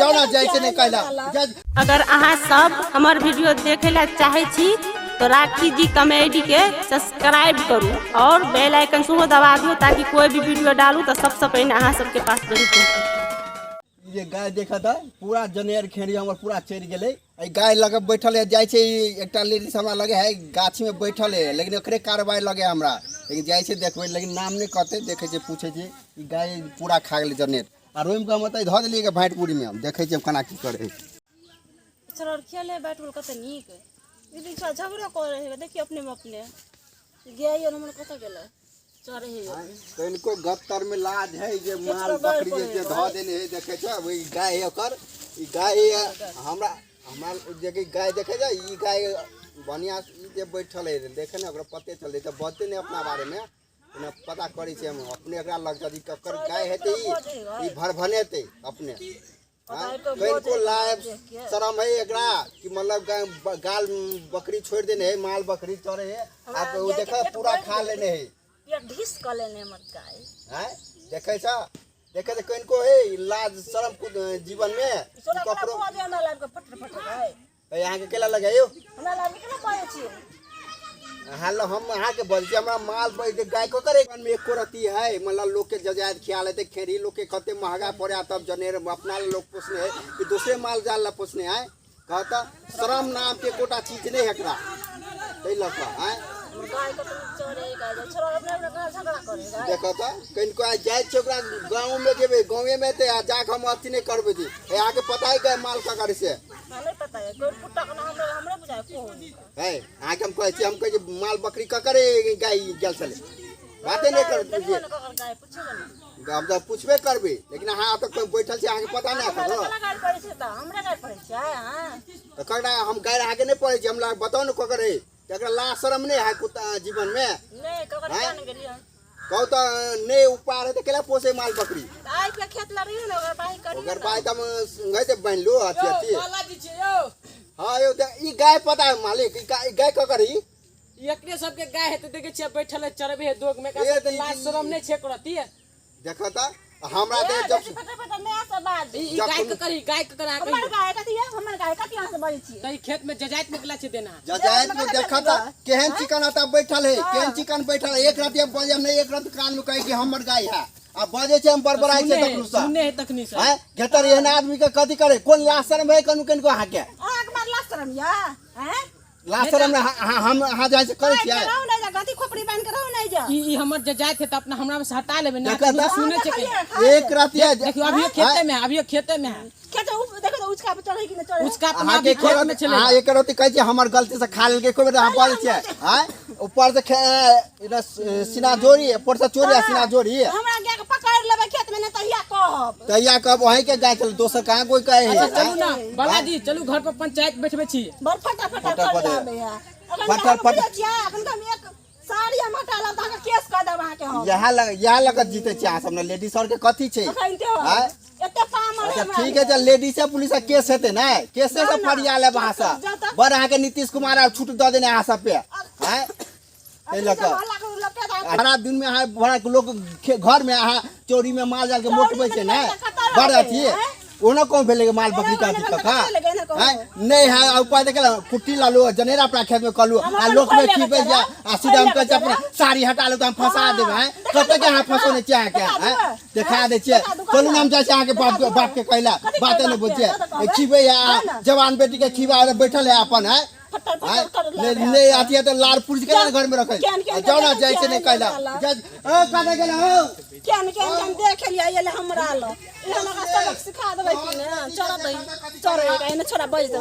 जाना जैसे नहीं कहला। अगर अहाँ सब हमार वीडियो देखे ला चाहे छी तो राखी जी कॉमेडी के सब्सक्राइब करू और बेल आइकन सुहो दबा दियो ताकि कोई भी वीडियो डालू तो सबसे पहले अहाँ सबके पास जरूर पहुंचे। ये गाय देखा था पूरा जनेर खेड़ी हमर पूरा चढ़ गेले। गाय लगे बैठल है जाय छे एकटा लेडीज हमरा लगे है गाछी में बैठल है लेकिन एकरे कार्रवाई लगे हमरा लेकिन जाय छे देखबे लेकिन नाम नहीं कहते देखे छे पूछे छे ई गाय पूरा खा गेले जनेर आ रोम का मत ध देलिए के भाटपुरी में हम देखे छे खाना की करे चलो खेले बैठल कते नीक दीदी झगड़ा करे है देखिए अपने में अपने गया नंबर कत गेले चरे है इनको गत्तर में लाज है जे माल बकरी जे ध देने है देखे छ वही गाय है ओकर ई गाय हमरा जगह गाय देखे जा ई गाय बढ़िया जे बैठल है देखे ना ओकरा पते चले त बते ने अपना बारे में ने पता करी छे हम अपने एकरा लग जदी ककर गाय हेते ई भरभनेते अपने कहीं को लायब शर्म है एकरा कि मतलब गाल बकरी छोड़ देने है माल बकरी चरे है आप वो देखा पूरा खा लेने है ये ढिस क लेने मत गाय हैं देखे छ देखे त कहीं को है लाज शर्म जीवन में ककरो ना लाग के फट फट है तो यहां के केला लगायो हमरा लाग के पाए छी हाल हम अहाँ के बोल छी हमरा माल गाय को करे में एको रती है मतलब लोग के जजायत ख्याल है खेरी लोग के कते महंगा पड़े तब जनेर अपना लोग पोसने है कि दूसरे माल जाल ला पोसने है कहता शर्म नाम के कोटा चीज नहीं एकरा तै लका हैं गाय को चरे गाय छोरा अपने घर झगड़ा करेगा देखो त कहीं को जाय छोकरा गांव में जेबे गांव में ते जाक हम अथी नहीं करबे जी ए आके पता है के माल का करे से नहीं पता है कोई पुट्टा का नाम हमरे बुझाए को है आके हम कहे माल बकरी का करे गाय गेल चले बातें नहीं कर तुझे गाय पूछे अब तो पूछबे करबे लेकिन हां तो कोई बैठल से आके पता नहीं करो गाय पड़े से त हमरा गाय पड़े छै हां तो कड़ा हम गाय आगे नहीं पड़े हम लोग बताओ न को करे एकरा ला शर्म नहीं है कुत्ता जीवन में नहीं ककर जान गेलिए कहू तो नहीं उपार है तो केला पोसे माल बकरी आई पे खेत ला रही ना अगर बाई करी अगर बाई तम गए बांध लो अच्छी अच्छी काला जी छे यो हां यो ई गाय पता है मालिक ई गाय का करी एकरे सबके गाय है त देखे छे बैठल है चरबे है दोग में का लाज शरम नहीं छे करती है देखा था हमरा दे जब फटाफट नया से बात ई गाय के करी गाय के करा के हमर गाय कथि है हमर गाय कथि यहां से बड़ी छी तई खेत में जजाइत निकला छे देना जजायत में देखा था केहन चिकन आता बैठल है केहन चिकन बैठल है एक रात बजे हम एक रात कान में कहे कि हमर गाय है अब बजे छे हम बरबराई छे तकनु सा सुनने है तकनी से हैं घेतर एहन आदमी के कथि करे कोन लाशरम है कनु कन को हाके आग मार लाशरम या हैं लाशरम हम हां जाय से करे छियै रहू नहीं जा गति खोपड़ी बांध के रहू नहीं जा ई हमर जजाइत है त अपना हमरा में से हटा लेबे ना सुने छे एक रात देखियो अभी खेते में है खेत देखो तो उसका पे चढ़े कि न चढ़े उसका अपना भी खेत में चले हां एक रोटी कह छी हमर गलती से खा लेल के कोई हम पड़ छै हैं ऊपर से सीना जोड़ी ऊपर से चोरी सीना जोड़ी हमरा गाय के पकड़ लेबे खेत में न तहिया कब वही के गाय चल दोसर कहां कोई कहे है चलू ना बालाजी चलू घर पर पंचायत बैठबे छी बर फटाफट कर लेबे है फटाफट अपन का एक साड़ी हम हटा ला त केस कर देबा के हम यहां लग जीते छ सब न लेडीज और के कथि छै हैं एते पाम अच्छा ठीक है चल लेडीज से पुलिस केस हेते ना केस से फरिया ले भाषा बड़ अहाँ के नीतीश कुमार छूट द देने आ सब पे हैं ए लका सारा दिन में अहाँ बड़ा लोग घर में अहाँ चोरी में माल जाल के मोटबे छै ना बड़ अथी ओना कौन भेले माल बकरी का का हैं नहीं है ऊपर देखला कुट्टी ला लो जनेरा अपना खेत में कलू आ लोक में खीबे जा आ सीधा हम कह अपना साड़ी हटा लो तो हम फंसा देबे हैं कते के हां फंसोने चाहे के हैं दिखा दे छियै चलू नाम जाय छै अहाँ के बाप के कहला बाते नहीं बुझिए खीबे या जवान बेटी के खीबा बैठल है अपन है नहीं आती है तो लाल पुलिस के घर में रखे जाओ ना जैसे नहीं कहला काटे गेला हो केन देख लिया ये हमरा लो ये लगा सबक सिखा देबै कि ने चरा दई चरे के ने छोरा बज दे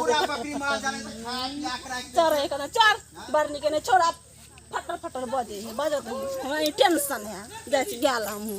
चरे के चार बरनी के ने छोरा फटर फटर बजे बजत हमरा टेंशन है जाय छी गेल हम